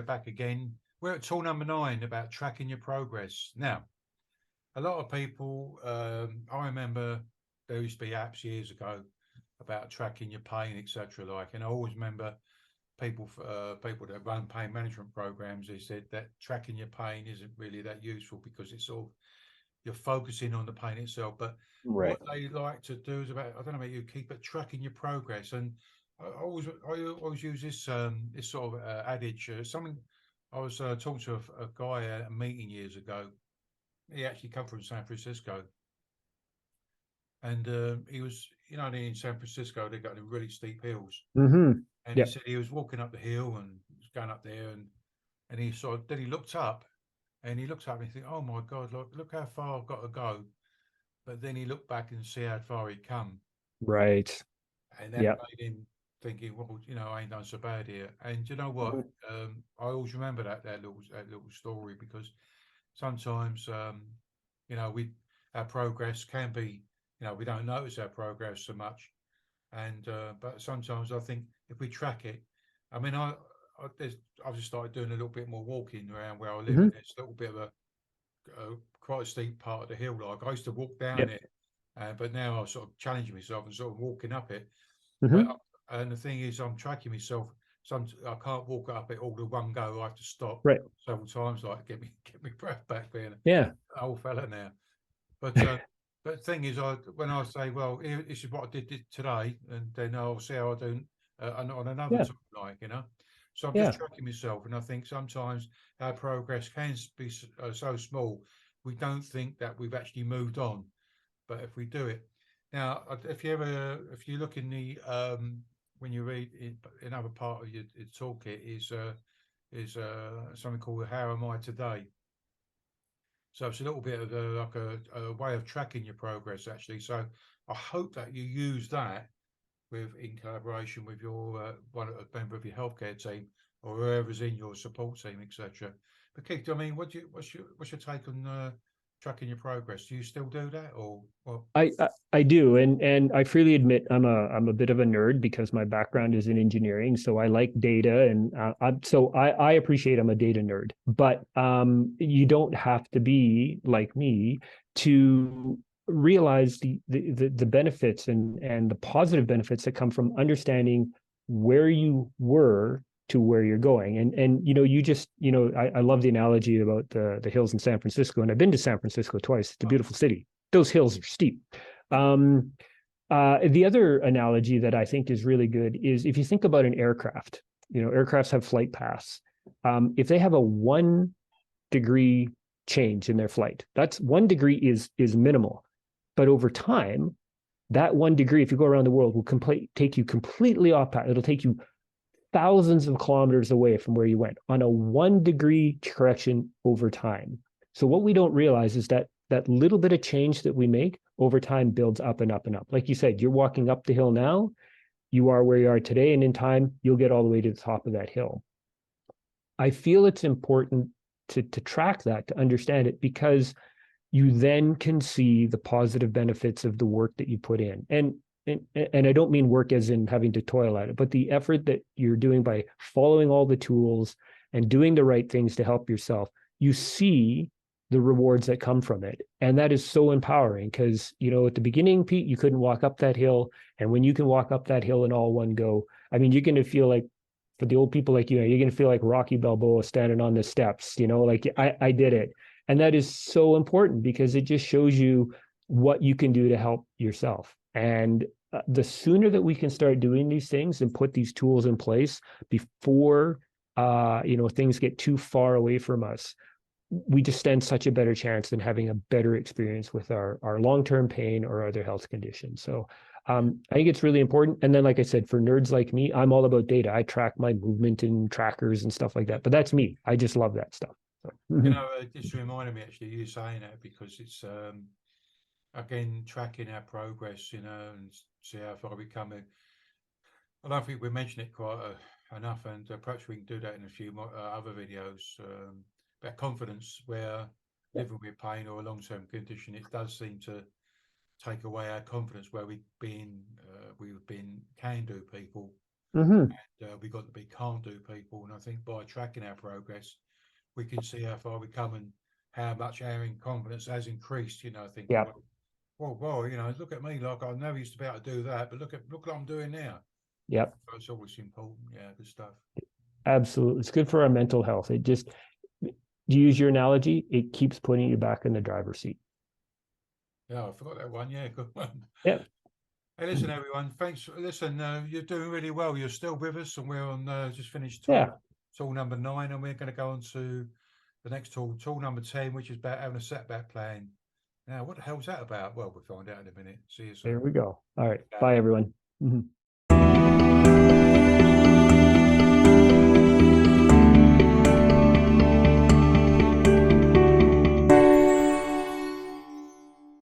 we're back again. We're at tool number 9 about tracking your progress. Now, a lot of people, I remember there used to be apps years ago about tracking your pain, etc. And I always remember people that run pain management programs. They said that tracking your pain isn't really that useful because it's sort of you're focusing on the pain itself. But Right. what they like to do is about, I don't know about you, keep it tracking your progress. And I always use this sort of adage. Something I was talking to a guy at a meeting years ago. He actually come from San Francisco, and he was, in San Francisco they got the really steep hills, Mm-hmm. and he Yep. said he was walking up the hill and was going up there, and he sort of then he looked up, and he think, oh my God, look how far I've got to go. But then he looked back and see how far he'd come, Right. and that Yep. made him thinking, well, I ain't done so bad here. And you know what? Mhm. I always remember that little story because sometimes, we our progress can be, we don't notice our progress so much, and but sometimes I think if we track it, I mean, I've just started doing a little bit more walking around where I live, and Mhm. it's a little bit of a quite a steep part of the hill. Like I used to walk down Yep. it, but now I'm sort of challenging myself and sort of walking up it. But Mhm. and the thing is, I'm tracking myself. I can't walk up it all in one go. I have to stop Right. several times, like get me breath back, being an Yeah. old fella now. But the thing is, when I say, well, this is what I did today, and then I'll see how I do on another Yeah. time, So I'm just Yeah. tracking myself, and I think sometimes our progress can be so small, we don't think that we've actually moved on. But if we do it now, if you look in the when you read in another part of your toolkit is something called "How Am I Today." So it's a little bit of a way of tracking your progress, actually. So I hope that you use that in collaboration with your a member of your healthcare team or whoever's in your support team, etc. But Keith, I mean, what's your take on tracking your progress? Do you still do that, or what? I do, and I freely admit I'm a bit of a nerd because my background is in engineering, so I like data, and I appreciate I'm a data nerd. But you don't have to be like me to realize the benefits and the positive benefits that come from understanding where you were to where you're going. And I love the analogy about the hills in San Francisco, and I've been to San Francisco twice. It's a beautiful city. Those hills are steep. Um, the other analogy that I think is really good is if you think about an aircraft, aircrafts have flight paths. If they have a 1 degree change in their flight, that's 1 degree is minimal. But over time, that 1 degree, if you go around the world, will take you completely off path. It'll take you thousands of kilometers away from where you went on a 1 degree correction over time. So what we don't realize is that little bit of change that we make over time builds up and up and up. Like you said, you're walking up the hill now, you are where you are today, and in time, you'll get all the way to the top of that hill. I feel it's important to track that, to understand it, because you then can see the positive benefits of the work that you put in. And I don't mean work as in having to toil at it, but the effort that you're doing by following all the tools and doing the right things to help yourself, you see the rewards that come from it. And that is so empowering because, at the beginning, Pete, you couldn't walk up that hill. And when you can walk up that hill in all one go, I mean, you're going to feel like, for the old people like you're going to feel like Rocky Balboa standing on the steps, like I did it. And that is so important because it just shows you what you can do to help yourself. And the sooner that we can start doing these things and put these tools in place before things get too far away from us, we just stand such a better chance than having a better experience with our long-term pain or other health conditions. So I think it's really important. And then, like I said, for nerds like me, I'm all about data. I track my movement in trackers and stuff like that. But that's me. I just love that stuff. So, It just reminded me actually you saying that because it's again tracking our progress, and see how far we come. I don't think we mentioned it quite enough, and perhaps we can do that in a few more, other videos about confidence, where yeah. living with pain or a long-term condition, it does seem to take away our confidence, where we've been can-do people, Hmm. We've got to be calm-do people, and I think by tracking our progress, we can see how far we come and how much our confidence has increased. Thinking, Yeah. well, look at me, like I never used to be able to do that, but look what I'm doing now. Yep. So it's always important. Yeah, good stuff. Absolutely. It's good for our mental health. It just, to use your analogy, it keeps putting you back in the driver's seat. Yeah, I forgot that one. Yeah, good one. Yeah. Hey, listen, everyone. Thanks. Listen, you're doing really well. You're still with us, and we're on just finished Yeah. tool number 9, and we're going to go on to the next tool number 10, which is about having a setback plan. Now, what the hell's that about? Well, we'll find out in a minute. See you There soon. we go. All right. Okay. Bye, everyone. Mhm.